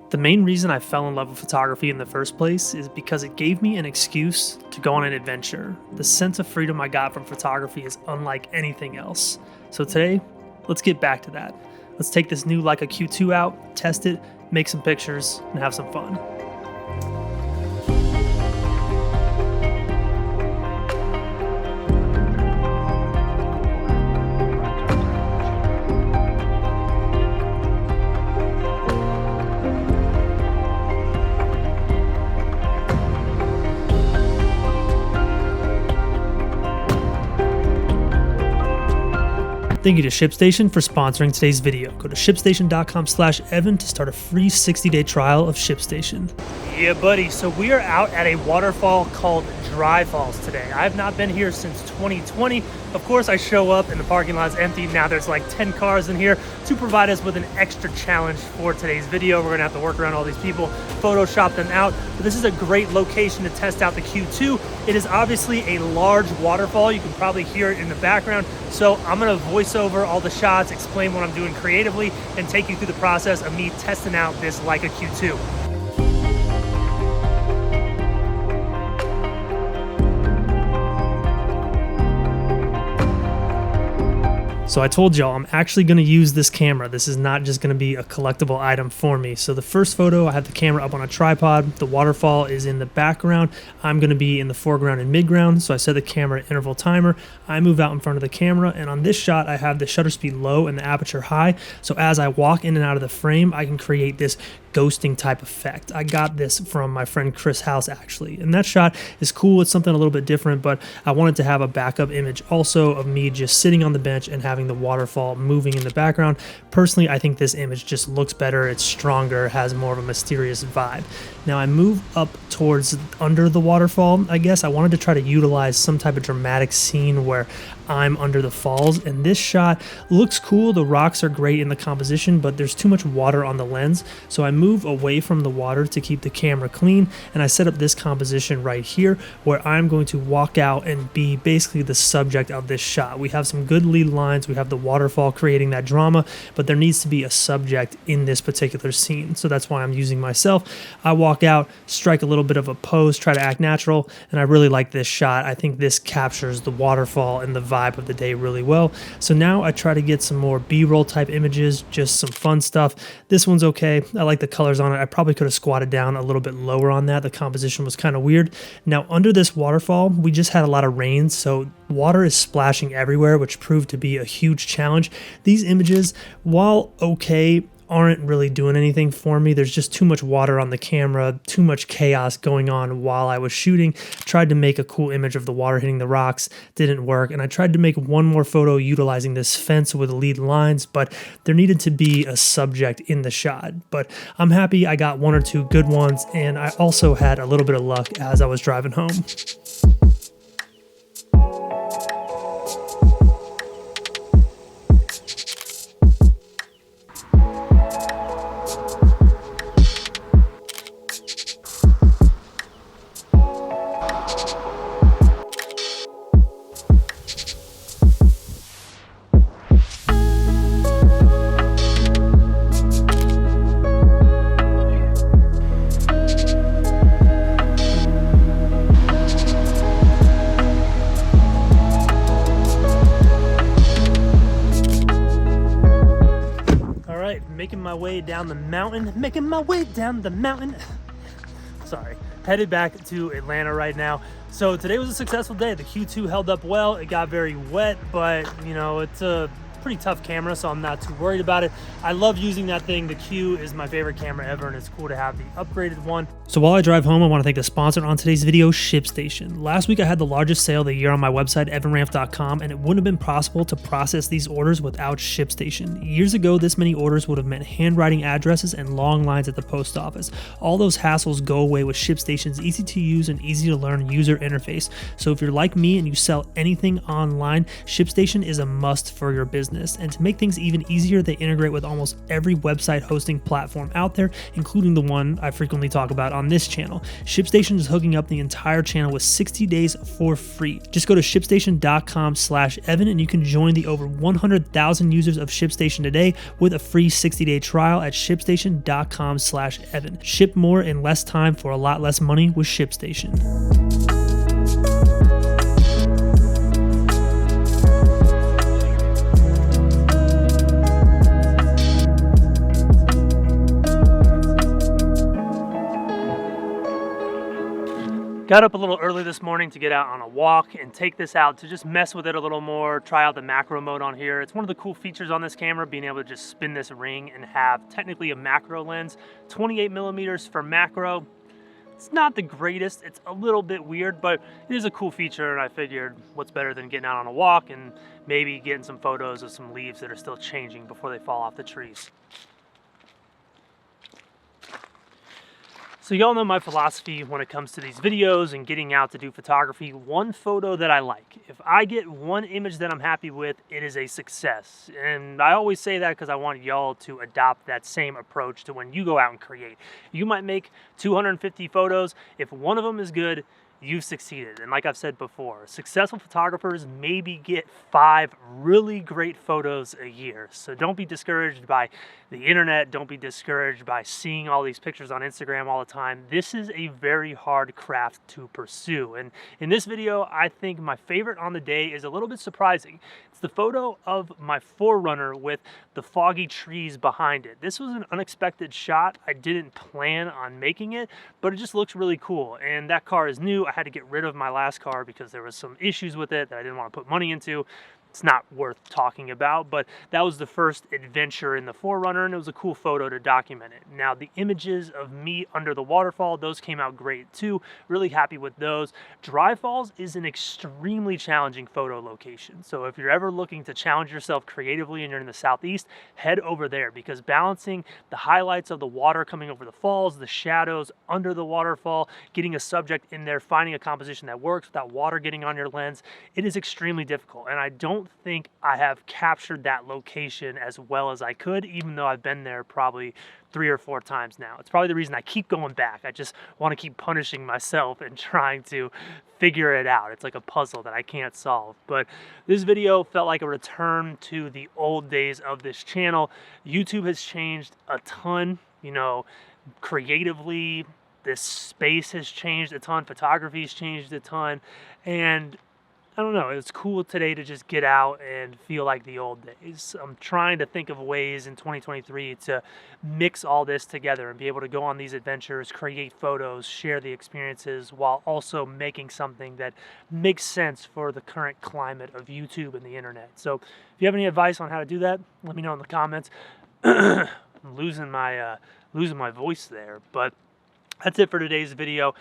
The main reason I fell in love with photography in the first place is because it gave me an excuse to go on an adventure. The sense of freedom I got from photography is unlike anything else. So today, let's get back to that. Let's take this new Leica Q2 out, test it, make some pictures, and have some fun. Thank you to ShipStation for sponsoring today's video. Go to shipstation.com/Evan to start a free 60-day trial of ShipStation. Yeah, buddy. So we are out at a waterfall called Dry Falls today. I have not been here since 2020. Of course, I show up and the parking lot's empty. Now there's like 10 cars in here to provide us with an extra challenge for today's video. We're gonna have to work around all these people, Photoshop them out. But this is a great location to test out the Q2. It is obviously a large waterfall. You can probably hear it in the background. So I'm gonna voice over all the shots, explain what I'm doing creatively, and take you through the process of me testing out this Leica Q2. So I told y'all I'm actually going to use this camera. This is not just going to be a collectible item for me. So the first photo, I have the camera up on a tripod. The waterfall is in the background. I'm going to be in the foreground and midground. So I set the camera interval timer. I move out in front of the camera. And on this shot, I have the shutter speed low and the aperture high. So as I walk in and out of the frame, I can create this ghosting type effect. I got this from my friend Chris House actually. And that shot is cool. It's something a little bit different, but I wanted to have a backup image also of me just sitting on the bench and having the waterfall moving in the background. Personally, I think this image just looks better. It's stronger, has more of a mysterious vibe. Now I move up towards under the waterfall. I guess I wanted to try to utilize some type of dramatic scene where I'm under the falls, and this shot looks cool. The rocks are great in the composition, but there's too much water on the lens. So I move away from the water to keep the camera clean, and I set up this composition right here where I'm going to walk out and be basically the subject of this shot. We have some good lead lines. We have the waterfall creating that drama, but there needs to be a subject in this particular scene. So that's why I'm using myself. I walk out, strike a little bit of a pose, try to act natural, and I really like this shot. I think this captures the waterfall and the vibe of the day really well. So now I try to get some more B-roll type images, just some fun stuff. This one's okay. I like the colors on it. I probably could have squatted down a little bit lower on that. The composition was kind of weird. Now under this waterfall, we just had a lot of rain, so water is splashing everywhere, which proved to be a huge challenge. These images, while okay, aren't really doing anything for me. There's just too much water on the camera, too much chaos going on while I was shooting. Tried to make a cool image of the water hitting the rocks, didn't work. And I tried to make one more photo utilizing this fence with lead lines, but there needed to be a subject in the shot. But I'm happy I got one or two good ones, and I also had a little bit of luck as I was driving home. Making my way down the mountain. Sorry, headed back to Atlanta right now. So today was a successful day. The Q2 held up well. It got very wet, but you know, it's a pretty tough camera, so I'm not too worried about it. I love using that thing. The Q is my favorite camera ever, and it's cool to have the upgraded one. So while I drive home, I want to thank the sponsor on today's video, ShipStation. Last week I had the largest sale of the year on my website, evanramp.com, and it wouldn't have been possible to process these orders without ShipStation. Years ago, this many orders would have meant handwriting addresses and long lines at the post office. All those hassles go away with ShipStation's easy to use and easy to learn user interface. So if you're like me and you sell anything online, ShipStation is a must for your business. business. And to make things even easier, they integrate with almost every website hosting platform out there, including the one I frequently talk about on this channel. ShipStation is hooking up the entire channel with 60 days for free. Just go to shipstation.com/Evan and you can join the over 100,000 users of ShipStation today with a free 60-day trial at shipstation.com/Evan. Ship more in less time for a lot less money with ShipStation. Got up a little early this morning to get out on a walk and take this out to just mess with it a little more, try out the macro mode on here. It's one of the cool features on this camera, being able to just spin this ring and have technically a macro lens. 28 millimeters for macro. It's not the greatest, it's a little bit weird, but it is a cool feature, and I figured what's better than getting out on a walk and maybe getting some photos of some leaves that are still changing before they fall off the trees. So y'all know my philosophy when it comes to these videos and getting out to do photography. One photo that I like. If I get one image that I'm happy with, it is a success. And I always say that because I want y'all to adopt that same approach to when you go out and create. You might make 250 photos. If one of them is good, you've succeeded. And like I've said before, successful photographers maybe get 5 really great photos a year. So don't be discouraged by the internet. Don't be discouraged by seeing all these pictures on Instagram all the time. This is a very hard craft to pursue. And in this video, I think my favorite on the day is a little bit surprising. It's the photo of my 4Runner with the foggy trees behind it. This was an unexpected shot. I didn't plan on making it, but it just looks really cool. And that car is new. I had to get rid of my last car because there was some issues with it that I didn't want to put money into. It's not worth talking about, but that was the first adventure in the 4Runner, and it was a cool photo to document it. Now, the images of me under the waterfall, those came out great too. Really happy with those. Dry Falls is an extremely challenging photo location. So if you're ever looking to challenge yourself creatively and you're in the Southeast, head over there, because balancing the highlights of the water coming over the falls, the shadows under the waterfall, getting a subject in there, finding a composition that works without water getting on your lens, it is extremely difficult. And I don't think I have captured that location as well as I could, even though I've been there probably 3 or 4 times now. It's probably the reason I keep going back. I just want to keep punishing myself and trying to figure it out. It's like a puzzle that I can't solve. But this video felt like a return to the old days of this channel. YouTube has changed a ton, you know, creatively. This space has changed a ton. Photography has changed a ton. And I don't know, it's cool today to just get out and feel like the old days. I'm trying to think of ways in 2023 to mix all this together and be able to go on these adventures, create photos, share the experiences, while also making something that makes sense for the current climate of YouTube and the internet. So if you have any advice on how to do that, let me know in the comments. I'm losing my voice there, but that's it for today's video.